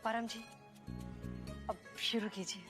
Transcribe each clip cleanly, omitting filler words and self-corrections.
परम जी, अब शुरू कीजिए।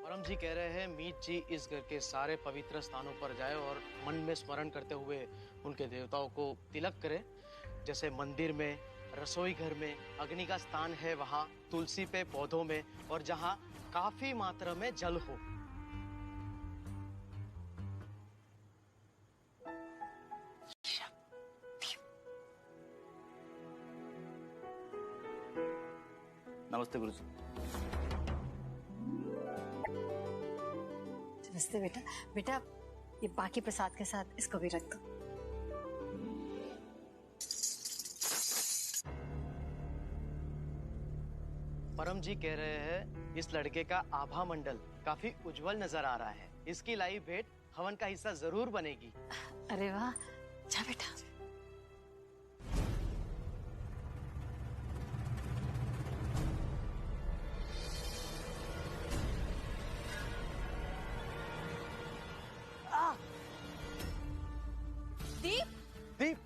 परम जी कह रहे हैं मीत जी इस घर के सारे पवित्र स्थानों पर जाए और मन में स्मरण करते हुए उनके देवताओं को तिलक करें। जैसे मंदिर में, रसोई घर में, अग्नि का स्थान है वहां, तुलसी पे, पौधों में, और जहां काफी मात्रा में जल हो। नमस्ते गुरुजी। नमस्ते बेटा। बेटा, ये बाकी प्रसाद के साथ इसको भी रख दो। परम जी कह रहे हैं इस लड़के का आभा मंडल काफी उज्जवल नजर आ रहा है। इसकी लाई भेंट हवन का हिस्सा जरूर बनेगी। अरे वाह, जा बेटा। दीप, दीप,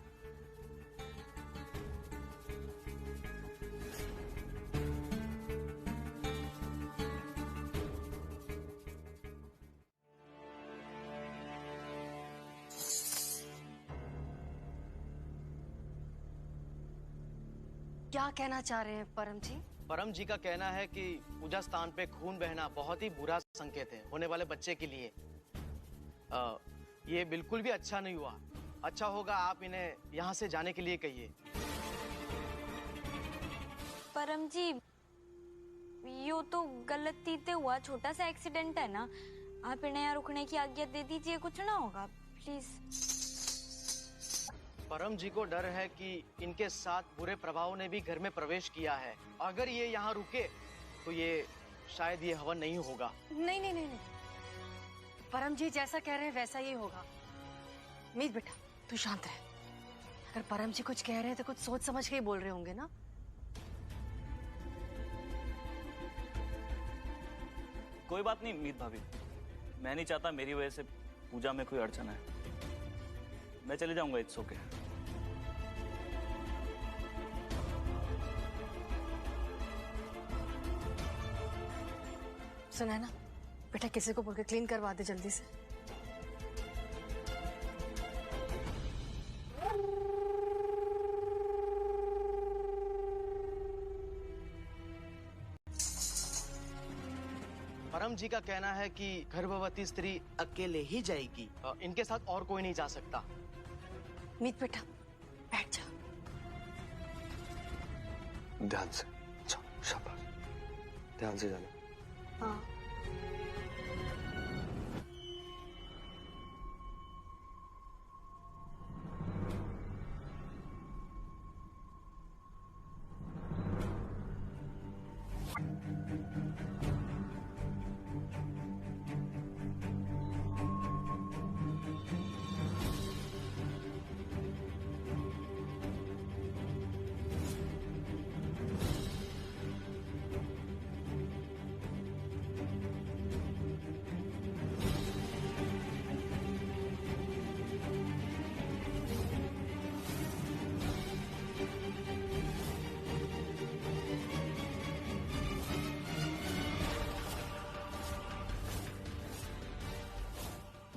क्या कहना चाह रहे हैं परम जी? परम जी का कहना है कि पूजा स्थान पे खून बहना बहुत ही बुरा संकेत है होने वाले बच्चे के लिए। ये बिल्कुल भी अच्छा नहीं हुआ। अच्छा होगा आप इन्हें यहाँ से जाने के लिए कहिए। परम जी, यो तो गलती से हुआ छोटा सा एक्सीडेंट है ना, आप इन्हें यहाँ रुकने की आज्ञा दे दीजिए, कुछ ना होगा प्लीज। परम जी को डर है कि इनके साथ बुरे प्रभाव ने भी घर में प्रवेश किया है। अगर ये यहाँ रुके तो ये शायद ये हवन नहीं होगा। नहीं नहीं नहीं नहीं, परम जी जैसा कह रहे हैं वैसा ही होगा। मीत बेटा, तू शांत रह। अगर परम जी कुछ कह रहे हैं तो कुछ सोच समझ के ही बोल रहे होंगे ना। कोई बात नहीं मीत भाभी, मैं नहीं चाहता मेरी वजह से पूजा में कोई अड़चन है। मैं चले जाऊंगा, इट्स ओके। सुना ना बेटा, किसी को बोल के क्लीन करवा दे जल्दी से। परम जी का कहना है कि गर्भवती स्त्री अकेले ही जाएगी। इनके साथ और कोई नहीं जा सकता। मीत बेटा, बैठ जा। ध्यान से, शाबाश, ध्यान से जाना। हाँ।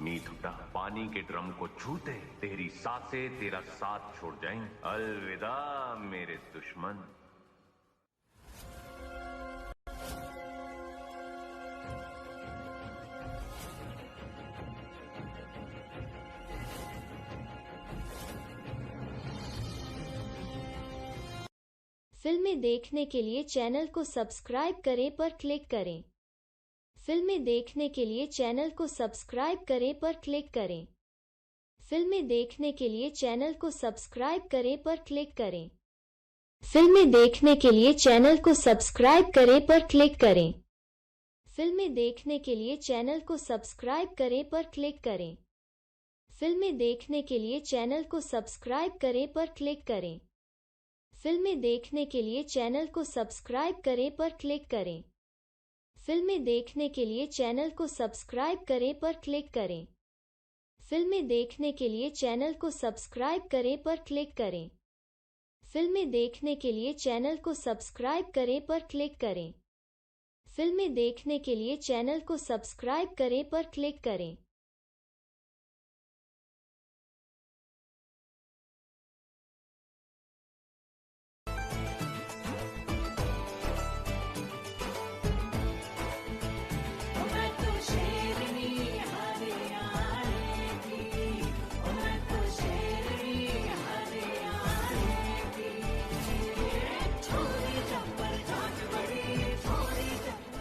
मीठा पानी के ड्रम को छूते तेरी सांसें तेरा साथ छोड़ जाएंगी। अलविदा मेरे दुश्मन। फिल्में देखने के लिए चैनल को सब्सक्राइब करें पर क्लिक करें। फिल्में देखने के लिए चैनल को सब्सक्राइब करें पर क्लिक करें। फिल्में देखने के लिए चैनल को सब्सक्राइब करें पर क्लिक करें। फिल्में देखने के लिए चैनल को सब्सक्राइब करें पर क्लिक करें। फिल्में देखने के लिए चैनल को सब्सक्राइब करें पर क्लिक करें। फिल्में देखने के लिए चैनल को सब्सक्राइब करें पर क्लिक करें। फिल्में देखने के लिए चैनल को सब्सक्राइब करें पर क्लिक करें। फिल्में देखने के लिए चैनल को सब्सक्राइब करें पर क्लिक करें। फिल्में देखने के लिए चैनल को सब्सक्राइब करें पर क्लिक करें। फिल्में देखने के लिए चैनल को सब्सक्राइब करें पर क्लिक करें। फिल्में देखने के लिए चैनल को सब्सक्राइब करें पर क्लिक करें।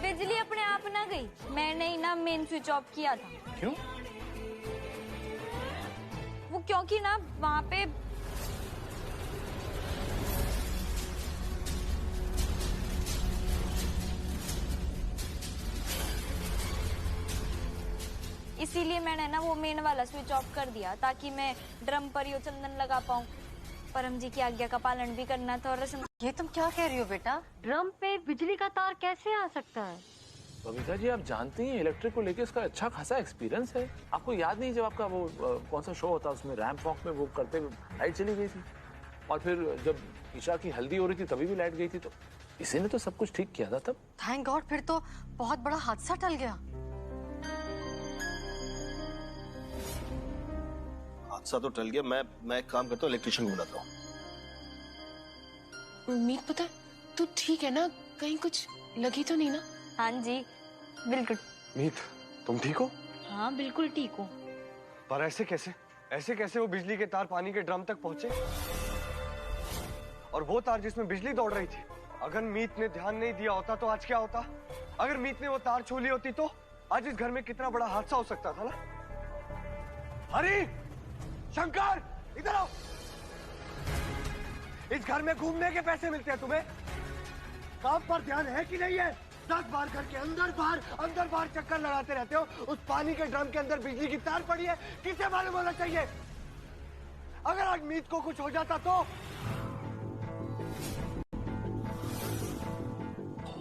बिजली अपने आप ना गई, मैंने ही ना मेन स्विच ऑफ किया था। क्यों? वो क्योंकि ना वहां पे इसीलिए मैंने ना वो मेन वाला स्विच ऑफ कर दिया ताकि मैं ड्रम पर यो चंदन लगा पाऊं। परम जी की आज्ञा का पालन भी करना था और रस्म। ये तुम क्या कह रही हो बेटा? ड्रम पे बिजली का तार कैसे आ सकता है? बबीता जी, आप जानती हैं इलेक्ट्रिक को लेके इसका अच्छा खासा एक्सपीरियंस है। आपको याद नहीं जब आपका वो कौन सा शो होता उसमें रैम्प वॉक में वो करते लाइट चली गई थी, और फिर जब ईशा की हल्दी हो रही थी तभी भी लाइट गई थी, तो इसी ने तो सब कुछ ठीक किया था तब। थैंक गॉड, फिर तो बहुत बड़ा हादसा टल गया। हादसा तो टल गया। मैं एक काम करता हूँ, इलेक्ट्रिशियन बुलाता हूँ। मीत, पता है तू ठीक है ना? कहीं कुछ लगी तो नहीं ना? हाँ जी बिल्कुल। मीत, तुम ठीक हो? हाँ बिल्कुल ठीक हूँ। पर ऐसे कैसे वो बिजली के तार पानी के ड्रम तक पहुंचे? और वो तार जिसमें बिजली दौड़ रही थी, अगर मीत ने ध्यान नहीं दिया होता तो आज क्या होता? अगर मीत ने वो तार छू ली होती तो आज इस घर में कितना बड़ा हादसा हो सकता था ना? हरी, शंकर, इधर आओ। इस घर में घूमने के पैसे मिलते हैं तुम्हें? काम पर ध्यान है कि नहीं है? 10 बार करके अंदर बाहर चक्कर लगाते रहते हो। उस पानी के ड्रम के अंदर बिजली की तार पड़ी है, किसे मालूम होना चाहिए? अगर आज मीत को कुछ हो जाता तो?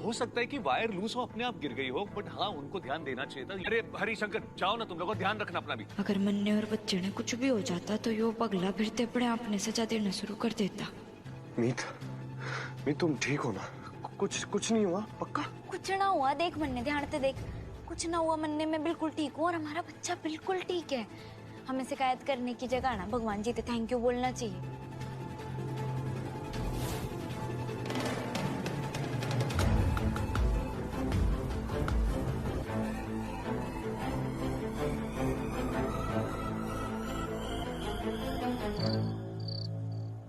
हो सकता है कि वायर लूज हो, अपने आप गिर गई हो, बट हाँ उनको ध्यान देना चाहिए था। अरे हरिशंकर, जाओ ना, तुम लोगों को ध्यान रखना अपना भी। अगर मन्ने और बच्चे ने कुछ भी हो जाता तो यो पगला फिरते अपने आप ने सजा देना शुरू कर देता। मीत तुम ठीक हो ना? कुछ नहीं हुआ पक्का? कुछ ना हुआ, देख मन्ने, ध्यान से देख। कुछ ना हुआ मन्ने, मैं बिल्कुल ठीक हूँ और हमारा बच्चा बिल्कुल ठीक है। हमें शिकायत करने की जगह ना भगवान जी से थैंक यू बोलना चाहिए।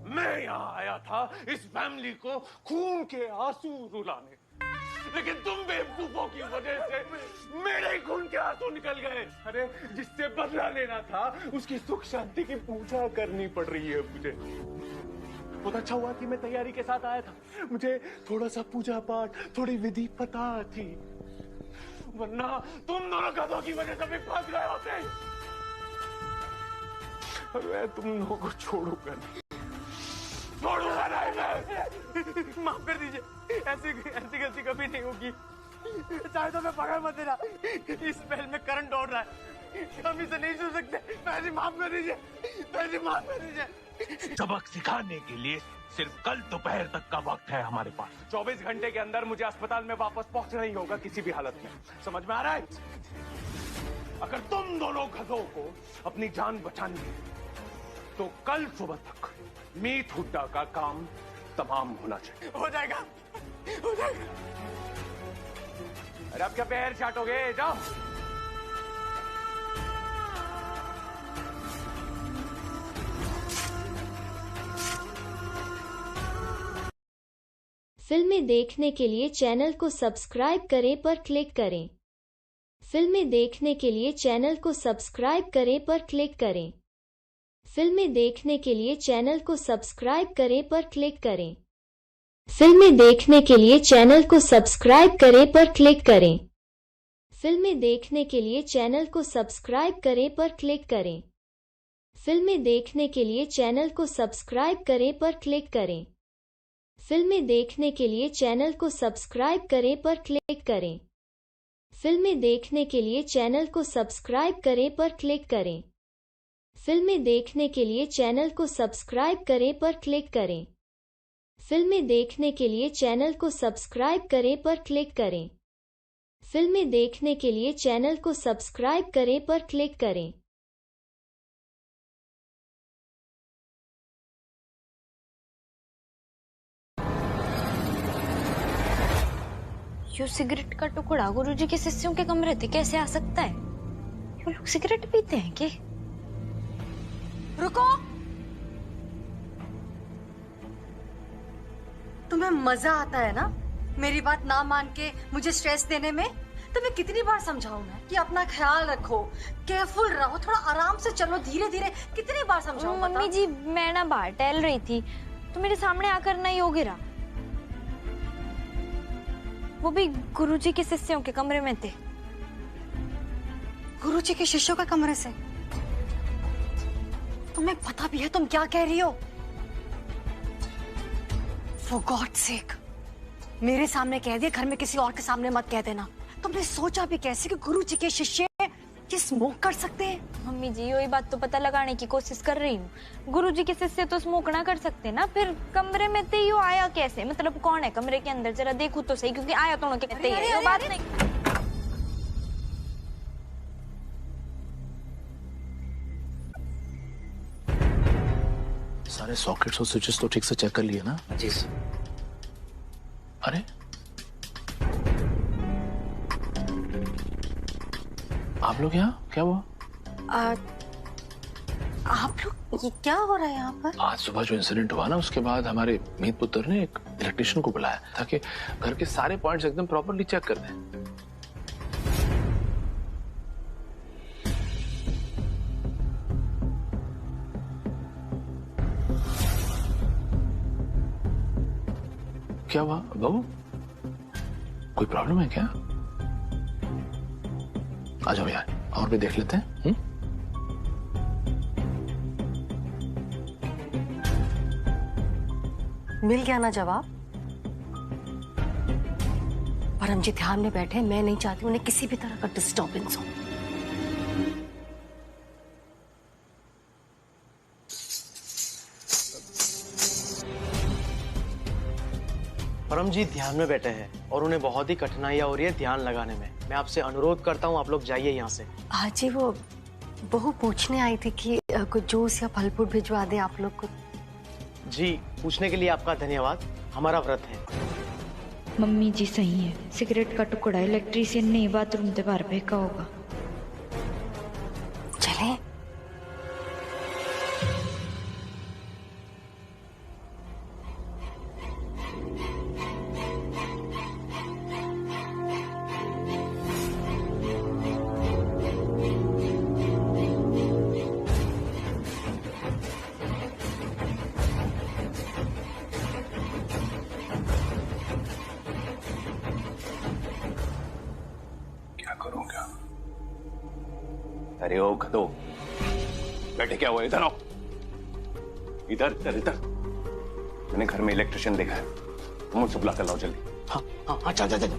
मैं यहाँ आया था इस फैमिली को खून के आंसू रुलाने, लेकिन तुम बेवकूफों की वजह से मेरे ही खून के आंसू निकल गए। अरे जिससे बदला लेना था उसकी सुख शांति की पूजा करनी पड़ रही है मुझे। बहुत अच्छा हुआ कि मैं तैयारी के साथ आया था, मुझे थोड़ा सा पूजा पाठ, थोड़ी विधि पता थी, वरना तुम दोनों गधों की वजह से भी फंस गए होते। मैं तुम लोगों को छोड़ूंगा नहीं, छोड़ूंगा नहीं मैं। माफ कर दीजिए, ऐसी गलती कभी नहीं होगी। चाहे तो मैं पकड़ मत देना, इस महल में करंट दौड़ रहा है, हम इसे नहीं छू सकते। पैसे माफ कर दीजिए। सबक सिखाने के लिए सिर्फ कल दोपहर तक का वक्त है हमारे पास। 24 घंटे के अंदर मुझे अस्पताल में वापस पहुंचना ही होगा किसी भी हालत में। समझ में आ रहा है? अगर तुम दोनों गधों को अपनी जान बचानी है तो कल सुबह तक मीत हुड्डा का काम तमाम होना चाहिए। हो जाएगा। अरे आप क्या पैर चाटोगे? जाओ। फिल्में देखने के लिए चैनल को सब्सक्राइब करें पर क्लिक करें। फिल्में देखने के लिए चैनल को सब्सक्राइब करें पर क्लिक करें। फिल्में देखने के लिए चैनल को सब्सक्राइब करें पर क्लिक करें। फिल्में देखने के लिए चैनल को सब्सक्राइब करें पर क्लिक करें। फिल्में देखने के लिए चैनल को सब्सक्राइब करें पर क्लिक करें। फिल्में देखने के लिए चैनल को सब्सक्राइब करें पर क्लिक करें। फिल्में देखने के लिए चैनल को सब्सक्राइब करें पर क्लिक करें। फिल्में देखने के लिए चैनल को सब्सक्राइब करें पर क्लिक करें। फिल्में देखने के लिए चैनल को सब्सक्राइब करें पर क्लिक करें। फिल्में देखने के लिए चैनल को सब्सक्राइब करें पर क्लिक करें। फिल्में देखने के लिए चैनल को सब्सक्राइब करें पर क्लिक करें। यो सिगरेट का टुकड़ा गुरुजी के शिष्यों के कमरे थे कैसे आ सकता है? ये लोग सिगरेट पीते हैं क्या? रुको, तुम्हें मजा आता है ना मेरी बात ना मान के मुझे स्ट्रेस देने में? तुम्हें कितनी बार समझाऊं मैं कि अपना ख्याल रखो, केयरफुल रहो, थोड़ा आराम से चलो, धीरे धीरे। कितनी बार समझाऊं? मम्मी जी, मैं ना बाहर टहल रही थी तो मेरे सामने आकर ना यो गिरा, वो भी गुरुजी के शिष्यों के कमरे में थे। गुरुजी के शिष्यों के कमरे से? तुम्हें पता भी है तुम क्या कह रही हो? For God's sake, मेरे सामने कह दिया, घर में किसी और के सामने मत कह देना। तुमने सोचा भी कैसे कि गुरुजी के शिष्य ये स्मोक कर सकते हैं? मम्मी जी, यही बात तो पता लगाने की कोशिश कर रही हूँ। गुरुजी के शिष्य तो स्मोक ना कर सकते ना, फिर कमरे में ते यो आया कैसे? मतलब कौन है कमरे के अंदर? जरा देखो तो सही, क्योंकि आया तो उनके कहते हैं ये बात नहीं। सारे सॉकेट्स और स्विचेस तो ठीक से चेक कर लिए ना? जी सर। अरे आप लोग यहाँ क्या हुआ? आप लोग, ये क्या हो रहा है यहाँ पर? आज सुबह जो इंसिडेंट हुआ ना, उसके बाद हमारे मीत पुत्र ने एक इलेक्ट्रिशियन को बुलाया ताकि घर के सारे पॉइंट्स एकदम प्रॉपर्ली चेक कर दें। क्या हुआ बाबू? कोई प्रॉब्लम है क्या? आ जाओ यार, और भी देख लेते हैं। मिल गया ना जवाब? परम जी ध्यान में बैठे, मैं नहीं चाहती उन्हें किसी भी तरह का डिस्टर्बेंस हो। परम जी ध्यान में बैठे हैं और उन्हें बहुत ही कठिनाइयां हो रही है ध्यान लगाने में। मैं आपसे अनुरोध करता हूँ, आप लोग जाइए यहाँ से। हाँ जी, वो बहू पूछने आई थी कि कुछ जूस या फल फ्रूट भिजवा दे आप लोग को। जी, पूछने के लिए आपका धन्यवाद, हमारा व्रत है। मम्मी जी सही है, सिगरेट का टुकड़ा इलेक्ट्रीशियन ने बाथरूम से बाहर फेंका होगा। चलें? अरे ओ गधो, बैठे क्या हुआ? इधर आओ, इधर इधर इधर। मैंने घर में इलेक्ट्रिशियन देखा है, तुम मुझसे बुला कर लाओ जल्दी। हाँ हाँ हाँ, चल चल चल।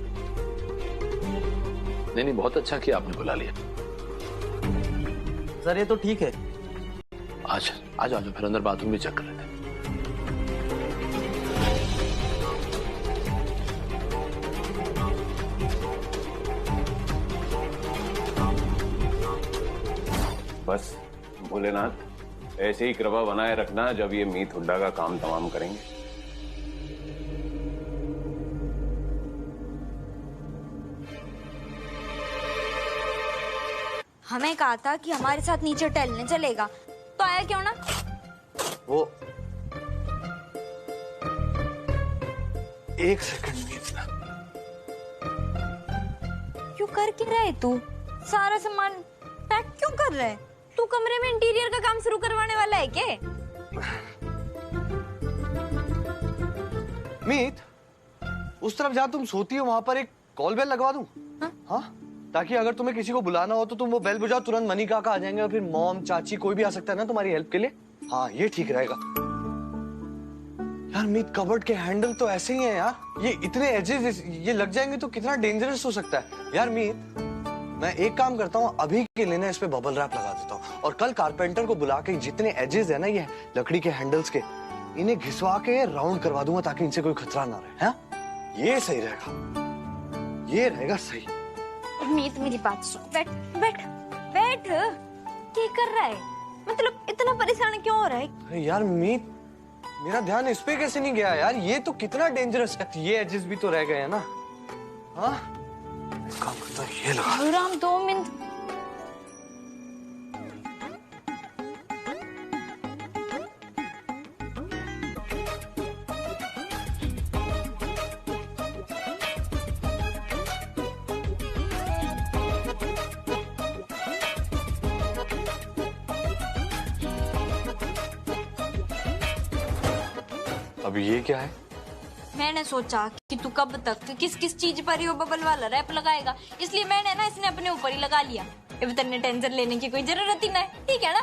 नहीं, बहुत अच्छा किया आपने बुला लिया। सर ये तो ठीक है। अच्छा आ जाओ, फिर अंदर बाथरूम भी चेक कर लेते हैं। बस भोलेनाथ ऐसे ही कृपा बनाए रखना जब ये मीत हुड्डा का काम तमाम करेंगे। हमें कहा था कि हमारे साथ नीचे टहलने चलेगा, तो आया क्यों ना? वो एक सेकंड मीत, क्यों कर क्या रहा है तू? सारा सामान पैक क्यों कर रहा है? तू कमरे में इंटीरियर का काम शुरू करवाने वाला है क्या? मीत, उस तरफ जहाँ तुम सोती हो वहां पर एक कॉल बेल लगवा दूं? हाँ, ताकि अगर तुम्हें किसी को बुलाना हो तो तुम वो बेल बजाओ, तुरंत मनी काका आ जाएंगे और फिर मॉम चाची कोई भी आ सकता है ना तुम्हारी हेल्प के लिए। हाँ, ये ठीक रहेगा। यार मीत, कबर्ड के हैंडल तो ऐसे ही हैं यार, ये इतने एजेस ये लग जाएंगे तो कितना डेंजरस हो सकता है। यार मीत, मैं एक काम करता हूँ, अभी के लिए ना इस पे बबल रैप लगा देता हूँ और कल कारपेंटर को बुला के जितने एजेस है ना ये लकड़ी के हैंडल्स के, इन्हें घिसवा के राउंड करवा दूंगा ताकि इनसे कोई खतरा ना रहे। हाँ, ये सही रहेगा, ये रहेगा सही। मीत मेरी बात सुन, बैठ बैठ बैठ। क्या कर रहा है? मतलब इतना परेशान क्यों हो रहा है? अरे यार मीत, मेरा ध्यान इस पे कैसे नहीं गया यार, ये तो कितना डेंजरस है। ये एजेस भी तो रह गए हैं ना। हाँ, काम करता है, ये लगा। राम 2 मिनट। अभी ये क्या है? मैंने सोचा कि तू कब तक किस किस चीज पर यो बबल वाला रैप लगाएगा, इसलिए मैंने ना इसने अपने ऊपर ही लगा लिया। अब तेरे टेंशन लेने की कोई जरूरत ही नहीं, ठीक है ना?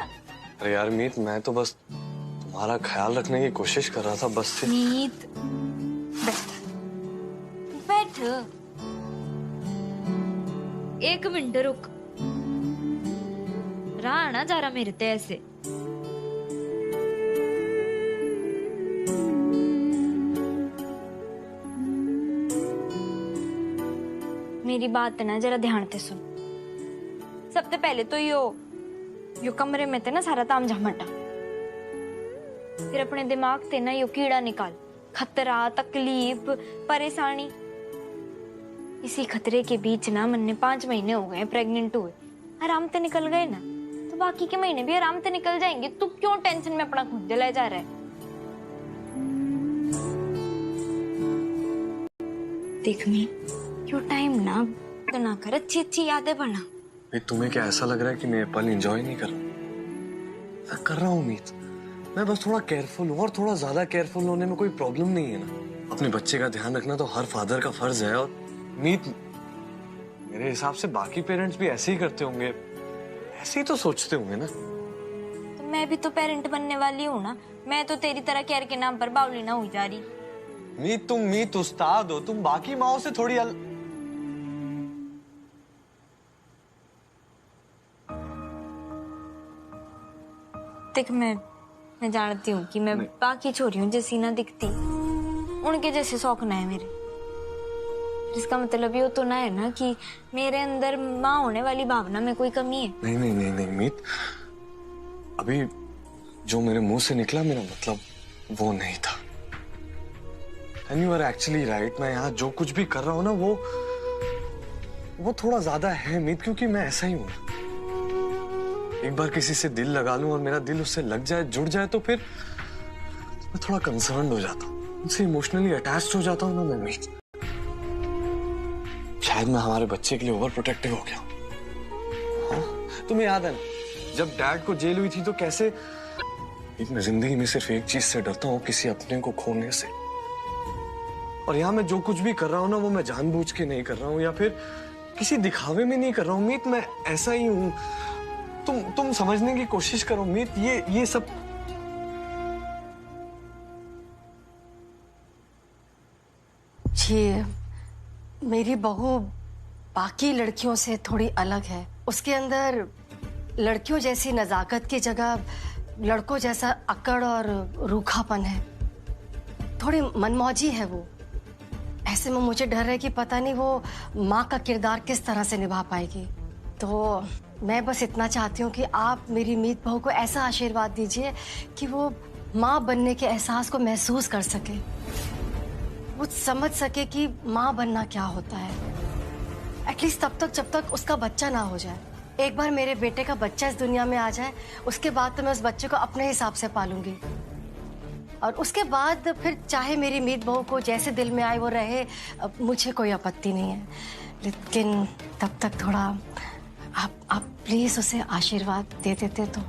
अरे यार मीत, मैं तो बस तुम्हारा ख्याल रखने की कोशिश कर रहा था बस। मीत बैठ बैठ, 1 मिनट रुक। रहा ना जा रहा मेरे ते ऐसे। मेरी बात ना जरा ध्यान से सुन। सबसे पहले तो यो कमरे में थे ना सारा ताम झामटा, फिर अपने दिमाग से ना यो कीड़ा निकाल। खतरा, तकलीफ, परेशानी, इसी खतरे के बीच ना मन ने 5 महीने हो गए प्रेग्नेंट हुए, आराम से निकल गए ना तो बाकी के महीने भी आराम से निकल जाएंगे। तू क्यों टेंशन में अपना खुद जलाया जा रहा है? देख मी, यो टाइम ना तो ना कर, अच्छी अच्छी यादें बना। तुम्हें क्या ऐसा लग रहा है कि मैं पल एंजॉय नहीं कर रहा? मैं कर रहा हूँ मीत, मैं बस थोड़ा केयरफुल हूँ और थोड़ा ज्यादा केयरफुल होने में कोई प्रॉब्लम नहीं है ना। अपने बच्चे का ध्यान रखना तो हर फादर का फर्ज है। और मीत, मेरे हिसाब से बाकी पेरेंट्स भी ऐसे ही करते होंगे, ऐसे ही तो सोचते होंगे ना। तो मैं भी तो पेरेंट बनने वाली हूँ ना, मैं तो तेरी तरह केयर के नाम पर बावली ना हुई जा रही। मीत उस्ताद हो, तुम बाकी माओ से थोड़ी देख, मैं जानती हूँ कि मैं बाकी छोरियों जैसी ना दिखती, उनके जैसे शौक ना है मेरे। इसका मतलब ये तो ना है ना कि मेरे अंदर माँ होने वाली भावना में कोई कमी है। नहीं नहीं नहीं नहीं मीत, अभी जो मेरे मुंह से निकला मेरा मतलब वो नहीं था। And you are actually right, मैं यहाँ जो कुछ भी कर रहा हूँ ना वो थोड़ा ज्यादा है मीत, क्योंकि मैं ऐसा ही हूँ। एक बार किसी से दिल लगा लूं और मेरा दिल उससे लग जाए, जुड़ जाए, तो फिर मैं थोड़ा कंसर्न्ड हो जाता हूँ, उनसे इमोशनली अटैच्ड हो जाता हूँ ना मैं मीत। शायद मैं हमारे बच्चे के लिए ओवर प्रोटेक्टिव हो गया हूँ। हाँ? तुम्हें याद है ना जब डैड को जेल हुई थी तो कैसे मैं जिंदगी में सिर्फ एक चीज से डरता हूँ, किसी अपने को खोने से। और यहाँ मैं जो कुछ भी कर रहा हूँ ना वो मैं जानबूझ के नहीं कर रहा हूँ या फिर किसी दिखावे में नहीं कर रहा हूँ मीत, मैं ऐसा ही हूँ। तुम समझने की कोशिश करो मीत, ये सब जी, मेरी बहू बाकी लड़कियों से थोड़ी अलग है। उसके अंदर लड़कियों जैसी नजाकत की जगह लड़कों जैसा अकड़ और रूखापन है। थोड़ी मनमौजी है वो। ऐसे में मुझे डर है कि पता नहीं वो माँ का किरदार किस तरह से निभा पाएगी। तो मैं बस इतना चाहती हूँ कि आप मेरी मीत बहू को ऐसा आशीर्वाद दीजिए कि वो माँ बनने के एहसास को महसूस कर सके, वो समझ सके कि माँ बनना क्या होता है। एटलीस्ट तब तक जब तक उसका बच्चा ना हो जाए। एक बार मेरे बेटे का बच्चा इस दुनिया में आ जाए, उसके बाद तो मैं उस बच्चे को अपने हिसाब से पालूंगी। और उसके बाद फिर चाहे मेरी मीत बहू को जैसे दिल में आए वो रहे, मुझे कोई आपत्ति नहीं है। लेकिन तब तक थोड़ा आप प्लीज उसे आशीर्वाद दे देते तो।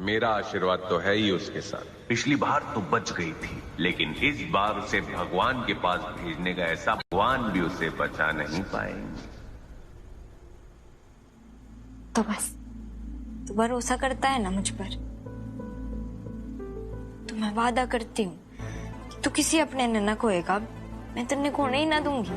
मेरा आशीर्वाद तो है ही उसके साथ। पिछली बार तो बच गई थी, लेकिन इस बार उसे भगवान के पास भेजने का ऐसा भगवान भी उसे बचा नहीं पाएंगे। तो बस तू भरोसा करता है ना मुझ पर, तो मैं वादा करती हूँ कि तू किसी अपने ने न खोएगा, मैं तेने खोने ही ना दूंगी।